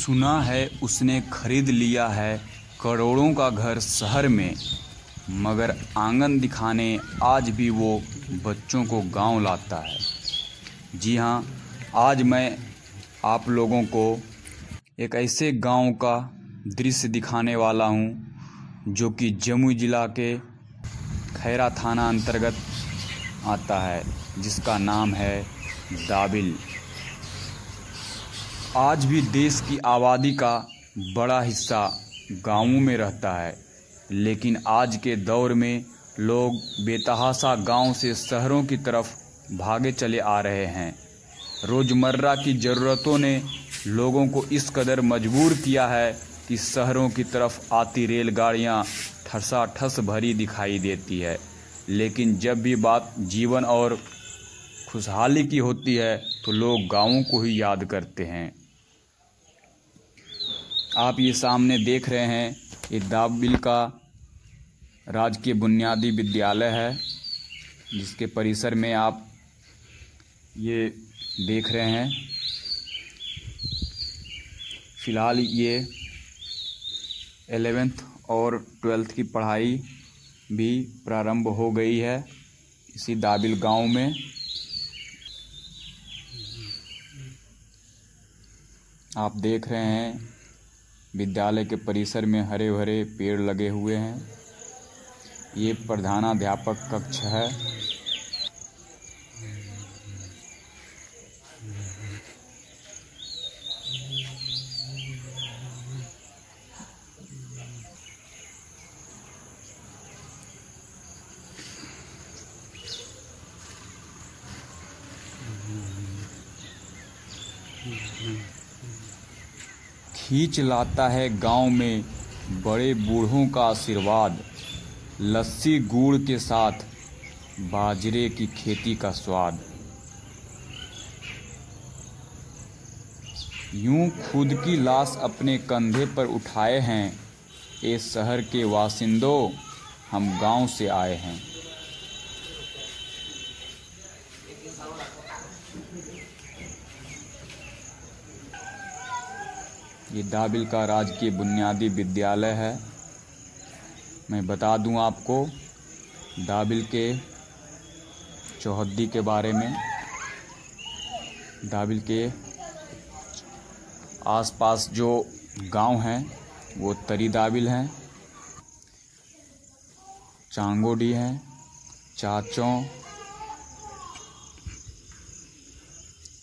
सुना है उसने खरीद लिया है करोड़ों का घर शहर में, मगर आंगन दिखाने आज भी वो बच्चों को गांव लाता है। जी हाँ, आज मैं आप लोगों को एक ऐसे गांव का दृश्य दिखाने वाला हूं जो कि जमुई जिला के खैरा थाना अंतर्गत आता है, जिसका नाम है दाबिल। आज भी देश की आबादी का बड़ा हिस्सा गाँवों में रहता है, लेकिन आज के दौर में लोग बेतहाशा गांव से शहरों की तरफ भागे चले आ रहे हैं। रोज़मर्रा की ज़रूरतों ने लोगों को इस कदर मजबूर किया है कि शहरों की तरफ आती रेलगाड़ियां ठसाठस भरी दिखाई देती है, लेकिन जब भी बात जीवन और खुशहाली की होती है तो लोग गाँवों को ही याद करते हैं। आप ये सामने देख रहे हैं, ये दाबिल का राजकीय बुनियादी विद्यालय है, जिसके परिसर में आप ये देख रहे हैं। फ़िलहाल ये 11th और 12th की पढ़ाई भी प्रारंभ हो गई है इसी दाबिल गांव में। आप देख रहे हैं विद्यालय के परिसर में हरे भरे पेड़ लगे हुए हैं। ये प्रधानाध्यापक कक्ष है। खींच लाता है गांव में बड़े बूढ़ों का आशीर्वाद, लस्सी गुड़ के साथ बाजरे की खेती का स्वाद। यूं खुद की लाश अपने कंधे पर उठाए हैं, ए शहर के वासिंदों हम गांव से आए हैं। ये दाबिल का राजकीय बुनियादी विद्यालय है। मैं बता दूं आपको दाबिल के चौहद्दी के बारे में। दाबिल के आसपास जो गांव हैं वो तरी दाबिल हैं, चांगोडी हैं, चाचों,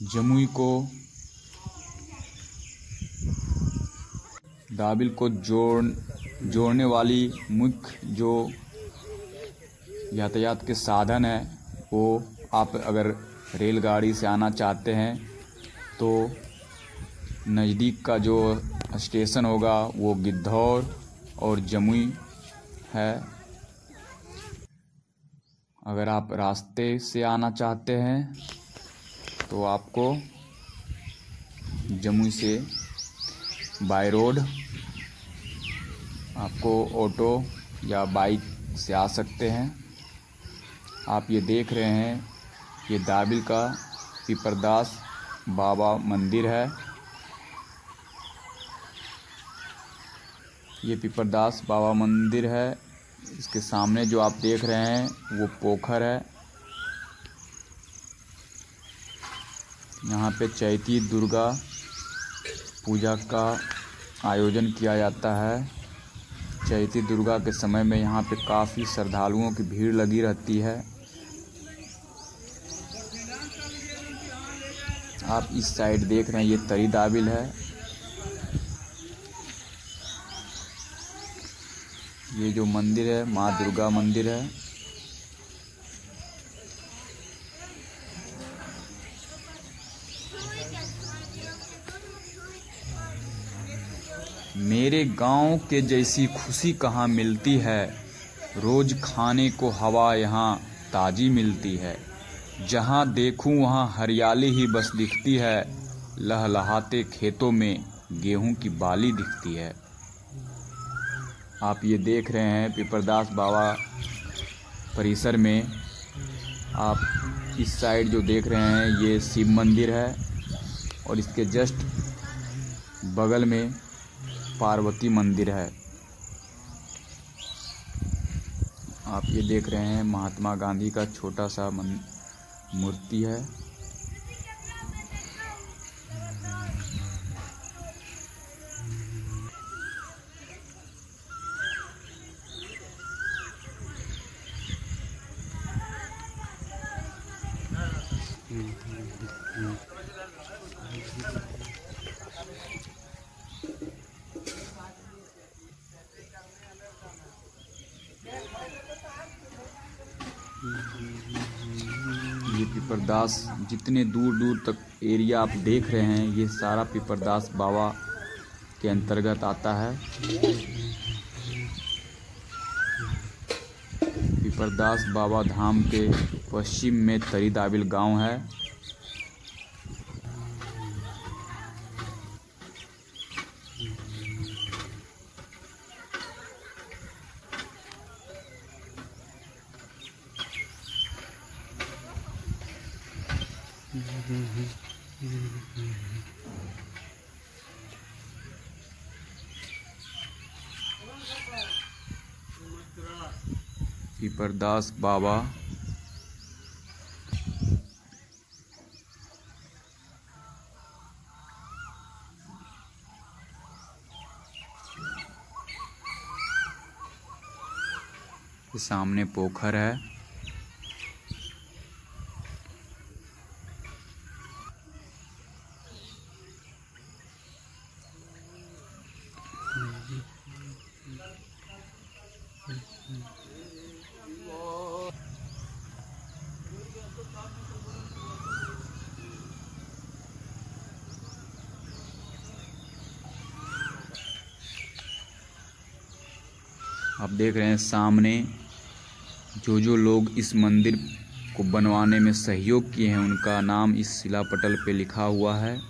जमुई को दाबिल को जोड़ने वाली मुख्य जो यातायात के साधन है, वो आप अगर रेलगाड़ी से आना चाहते हैं तो नज़दीक का जो स्टेशन होगा वो गिद्धौर और जमुई है। अगर आप रास्ते से आना चाहते हैं तो आपको जमुई से बाय रोड आपको ऑटो या बाइक से आ सकते हैं। आप ये देख रहे हैं, ये दाबिल का पिपरदास बाबा मंदिर है। ये पिपरदास बाबा मंदिर है। इसके सामने जो आप देख रहे हैं वो पोखर है। यहाँ पे चैती दुर्गा पूजा का आयोजन किया जाता है। चैती दुर्गा के समय में यहाँ पे काफ़ी श्रद्धालुओं की भीड़ लगी रहती है। आप इस साइड देख रहे हैं, ये तरी दाबिल है। ये जो मंदिर है माँ दुर्गा मंदिर है। मेरे गांव के जैसी खुशी कहाँ मिलती है, रोज खाने को हवा यहाँ ताजी मिलती है। जहाँ देखूँ वहाँ हरियाली ही बस दिखती है, लहलहाते खेतों में गेहूं की बाली दिखती है। आप ये देख रहे हैं पिपरदास बाबा परिसर में। आप इस साइड जो देख रहे हैं ये शिव मंदिर है और इसके जस्ट बगल में पार्वती मंदिर है। आप ये देख रहे हैं महात्मा गांधी का छोटा सा मूर्ति है। ये पिपरदास जितने दूर दूर तक एरिया आप देख रहे हैं ये सारा पिपरदास बाबा के अंतर्गत आता है। पिपरदास बाबा धाम के पश्चिम में तरीदाविल गांव है। पिपरदास बाबा के सामने पोखर है। आप देख रहे हैं सामने जो लोग इस मंदिर को बनवाने में सहयोग किए हैं उनका नाम इस शिलापटल पे लिखा हुआ है।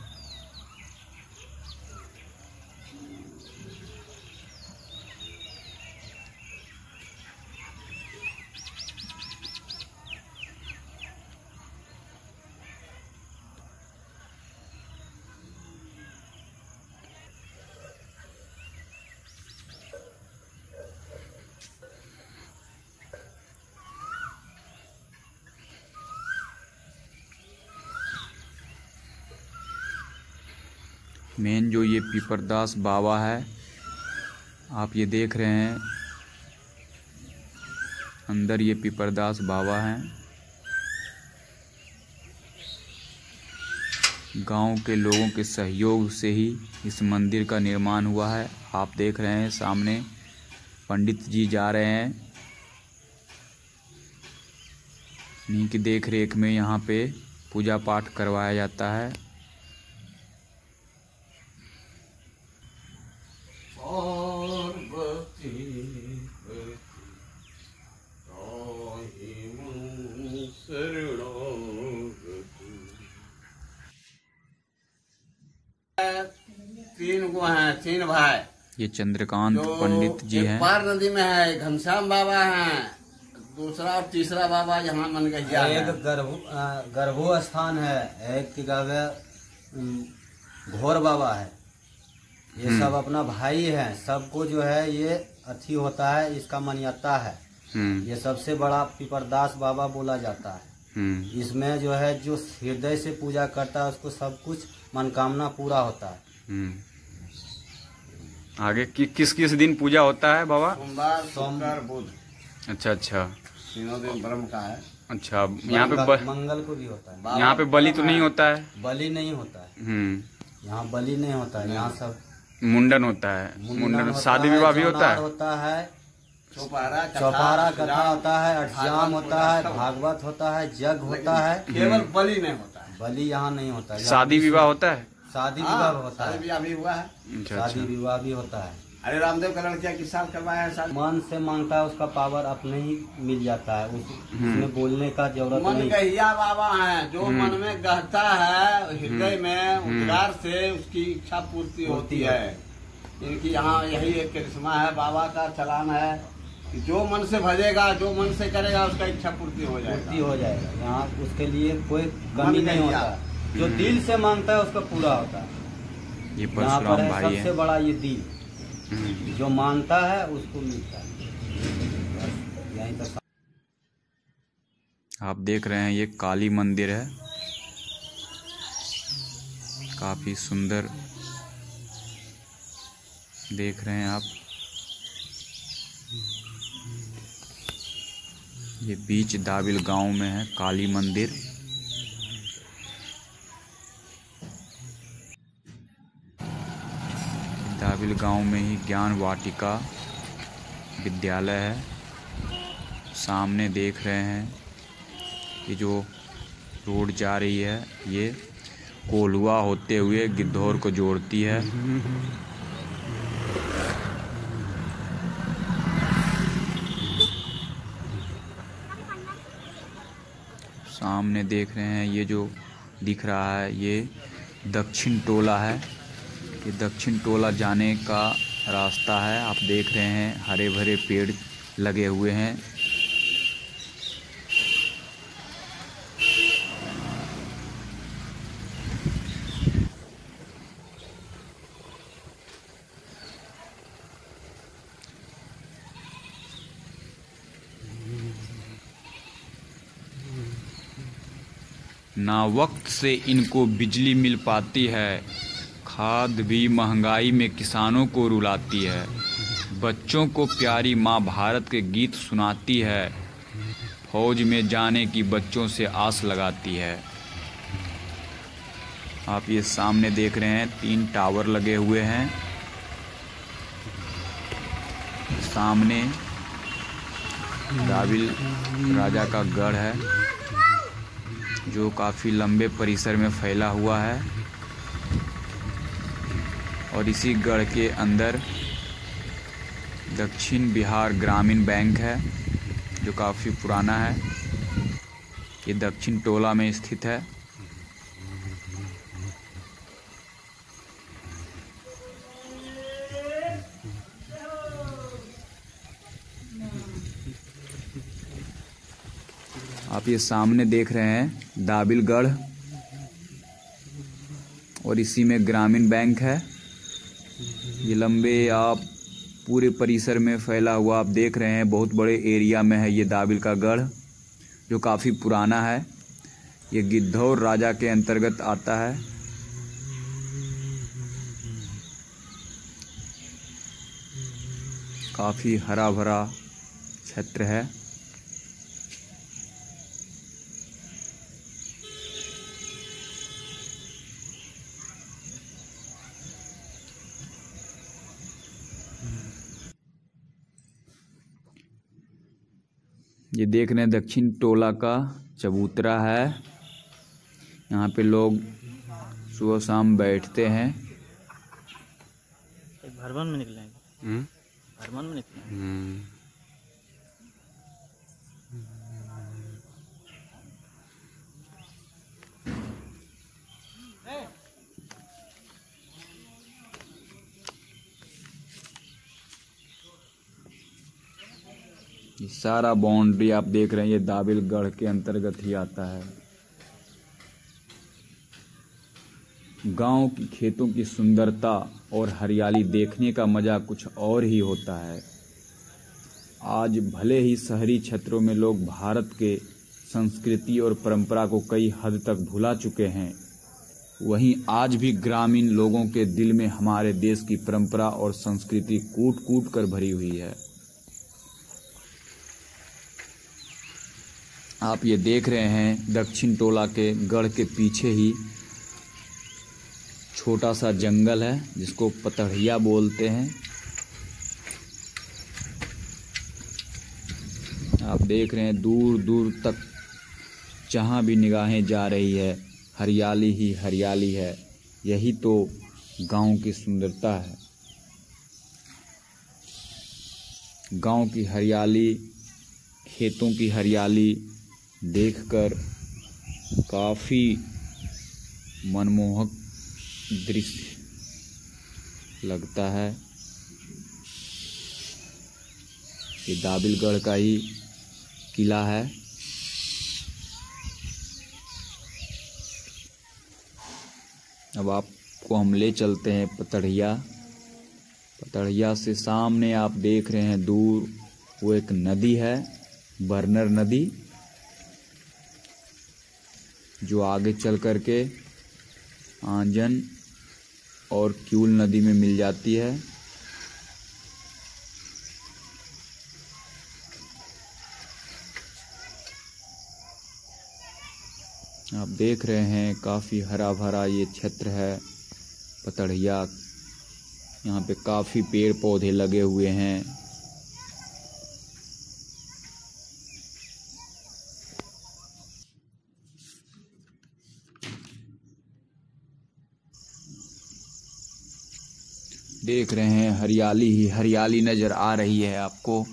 मेन जो ये पिपरदास बाबा है आप ये देख रहे हैं अंदर ये पिपरदास बाबा हैं। गांव के लोगों के सहयोग से ही इस मंदिर का निर्माण हुआ है। आप देख रहे हैं सामने पंडित जी जा रहे हैं। इन्हीं की देख रेख में यहाँ पे पूजा पाठ करवाया जाता है। तीन गो हैं, तीन भाई। ये चंद्रकांत पंडित जी हैं। पार नदी में है घनश्याम बाबा हैं, दूसरा और तीसरा बाबा यहाँ मन गया। एक गर्भो स्थान है, एक घोर बाबा है। ये सब अपना भाई है। सबको जो है ये अथी होता है, इसका मान्यता है। ये सबसे बड़ा पिपरदास बाबा बोला जाता है। इसमें जो है जो हृदय से पूजा करता है उसको सब कुछ मनोकामना पूरा होता है। आगे किस किस दिन पूजा होता है बाबा? सोमवार, सोमवार, बुध। अच्छा, तीनों दिन ब्रह्म का है। अच्छा, यहाँ पे मंगल को भी होता है। यहाँ पे बलि तो नहीं होता है? बलि नहीं होता है। यहाँ बलि नहीं होता है। यहाँ सब मुंडन होता है। मुंडन, शादी विवाह भी होता है। चौपारा कथा होता है, अठजाम होता है, भागवत होता है, जग होता है। केवल बलि नहीं होता है। बलि यहाँ नहीं होता है। शादी विवाह होता है? शादी विवाह होता है। शादी विवाह भी हुआ है। शादी विवाह भी होता है। अरे रामदेव का लड़कियां किस साल करवाया है? मन से मांगता है उसका पावर अपने ही मिल जाता है। उसमें बोलने का जरूरत नहीं। मन गहिया बाबा है, जो मन में गहता है हृदय में उद्गार से उसकी इच्छा पूर्ति होती है। इनकी यहाँ यही एक करिश्मा है, बाबा का चलान है कि जो मन से भजेगा, जो मन से करेगा उसका इच्छा पूर्ति हो जाएगा। यहाँ उसके लिए कोई कमी नहीं होता। जो दिल से मांगता है उसका पूरा होता है। ये यहाँ परशुराम पर है भाई सबसे है। बड़ा ये दीप, जो मानता है उसको मिलता है। बस यहीं तक। आप देख रहे हैं ये काली मंदिर है, काफी सुंदर देख रहे हैं आप। ये बीच दाबिल गांव में है काली मंदिर। दाबिल गांव में ही ज्ञान वाटिका विद्यालय है। सामने देख रहे हैं ये जो रोड जा रही है, ये कोल्हुआ होते हुए गिद्धौर को जोड़ती है। सामने देख रहे हैं ये जो दिख रहा है ये दक्षिण टोला है। ये दक्षिण टोला जाने का रास्ता है। आप देख रहे हैं हरे भरे पेड़ लगे हुए हैं। ना वक्त से इनको बिजली मिल पाती है, खाद भी महंगाई में किसानों को रुलाती है। बच्चों को प्यारी माँ भारत के गीत सुनाती है, फौज में जाने की बच्चों से आस लगाती है। आप ये सामने देख रहे हैं 3 टावर लगे हुए हैं। सामने दाबिल राजा का गढ़ है जो काफ़ी लंबे परिसर में फैला हुआ है, और इसी गढ़ के अंदर दक्षिण बिहार ग्रामीण बैंक है जो काफ़ी पुराना है। ये दक्षिण टोला में स्थित है। आप ये सामने देख रहे हैं दाबिलगढ़, और इसी में ग्रामीण बैंक है। ये लंबे आप पूरे परिसर में फैला हुआ आप देख रहे हैं, बहुत बड़े एरिया में है ये दाबिल का गढ़ जो काफ़ी पुराना है। ये गिद्धौर राजा के अंतर्गत आता है। काफ़ी हरा भरा क्षेत्र है। ये देख रहे हैं दक्षिण टोला का चबूतरा है। यहाँ पे लोग सुबह शाम बैठते हैं। भरवन में निकलेंगे। भरवन में निकलेंगे। ये सारा बाउंड्री आप देख रहे हैं ये दाबिलगढ़ के अंतर्गत ही आता है। गांव की खेतों की सुंदरता और हरियाली देखने का मजा कुछ और ही होता है। आज भले ही शहरी क्षेत्रों में लोग भारत के संस्कृति और परंपरा को कई हद तक भुला चुके हैं, वहीं आज भी ग्रामीण लोगों के दिल में हमारे देश की परंपरा और संस्कृति कूट कूट कर भरी हुई है। आप ये देख रहे हैं दक्षिण टोला के गढ़ के पीछे ही छोटा सा जंगल है जिसको पतढ़िया बोलते हैं। आप देख रहे हैं दूर दूर तक जहाँ भी निगाहें जा रही है हरियाली ही हरियाली है। यही तो गांव की सुंदरता है। गांव की हरियाली, खेतों की हरियाली देखकर काफ़ी मनमोहक दृश्य लगता है। ये दाबिलगढ़ का ही किला है। अब आप आपको हम ले चलते हैं पतड़िया। पतड़िया से सामने आप देख रहे हैं दूर वो एक नदी है, बरनर नदी, जो आगे चल करके आंजन और क्यूल नदी में मिल जाती है। आप देख रहे हैं काफ़ी हरा भरा ये क्षेत्र है पतड़िया। यहाँ पे काफ़ी पेड़ पौधे लगे हुए हैं। देख रहे हैं हरियाली ही हरियाली नज़र आ रही है आपको।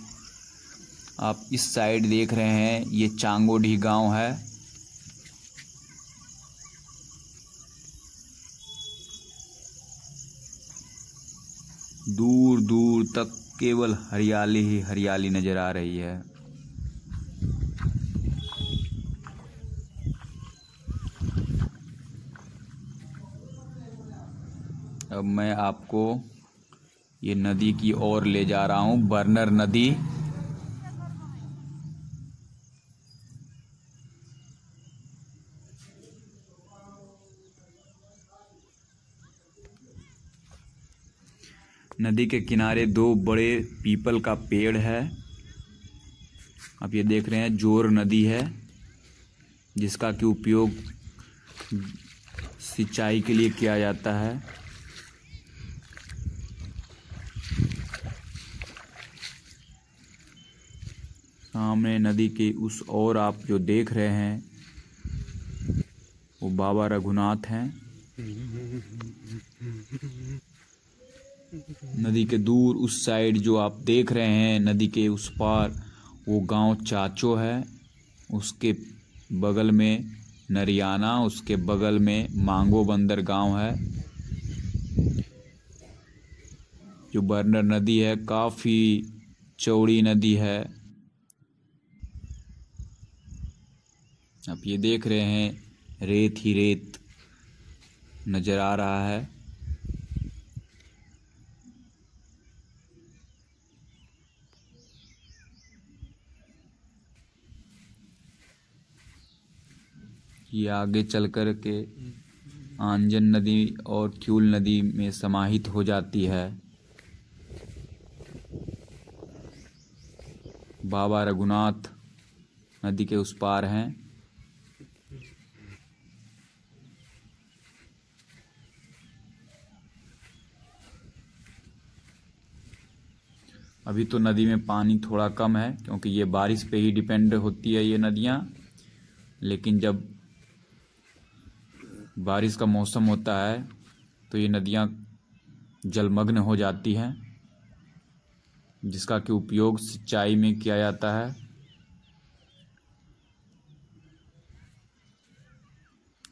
आप इस साइड देख रहे हैं ये चांगोडी गांव है। दूर दूर तक केवल हरियाली ही हरियाली नज़र आ रही है। अब मैं आपको ये नदी की ओर ले जा रहा हूँ, बरनर नदी। नदी के किनारे दो बड़े पीपल का पेड़ है। आप ये देख रहे हैं जोर नदी है, जिसका कि उपयोग सिंचाई के लिए किया जाता है। सामने नदी के उस ओर आप जो देख रहे हैं वो बाबा रघुनाथ हैं। नदी के दूर उस साइड जो आप देख रहे हैं नदी के उस पार वो गांव चाचो है। उसके बगल में नरियाना, उसके बगल में मांगो बंदर गांव है। जो बरनर नदी है काफ़ी चौड़ी नदी है। आप ये देख रहे हैं रेत ही रेत नज़र आ रहा है। ये आगे चल कर के आंजन नदी और क्यूल नदी में समाहित हो जाती है। बाबा रघुनाथ नदी के उस पार हैं। अभी तो नदी में पानी थोड़ा कम है, क्योंकि ये बारिश पे ही डिपेंड होती है ये नदियाँ। लेकिन जब बारिश का मौसम होता है तो ये नदियाँ जलमग्न हो जाती हैं, जिसका कि उपयोग सिंचाई में किया जाता है।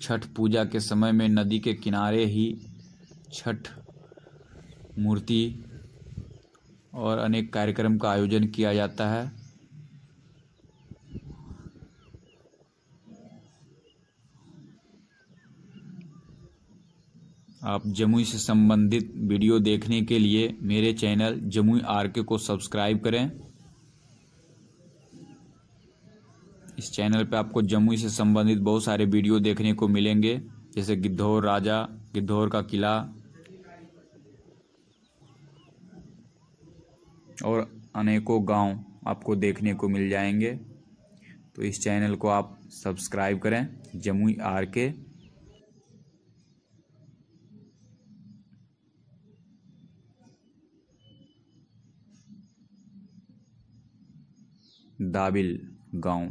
छठ पूजा के समय में नदी के किनारे ही छठ मूर्ति और अनेक कार्यक्रम का आयोजन किया जाता है। आप जमुई से संबंधित वीडियो देखने के लिए मेरे चैनल जमुई आरके को सब्सक्राइब करें। इस चैनल पे आपको जमुई से संबंधित बहुत सारे वीडियो देखने को मिलेंगे, जैसे गिद्धौर राजा, गिद्धौर का किला और अनेकों गांव आपको देखने को मिल जाएंगे। तो इस चैनल को आप सब्सक्राइब करें, जमुई आरके। दाबिल गांव।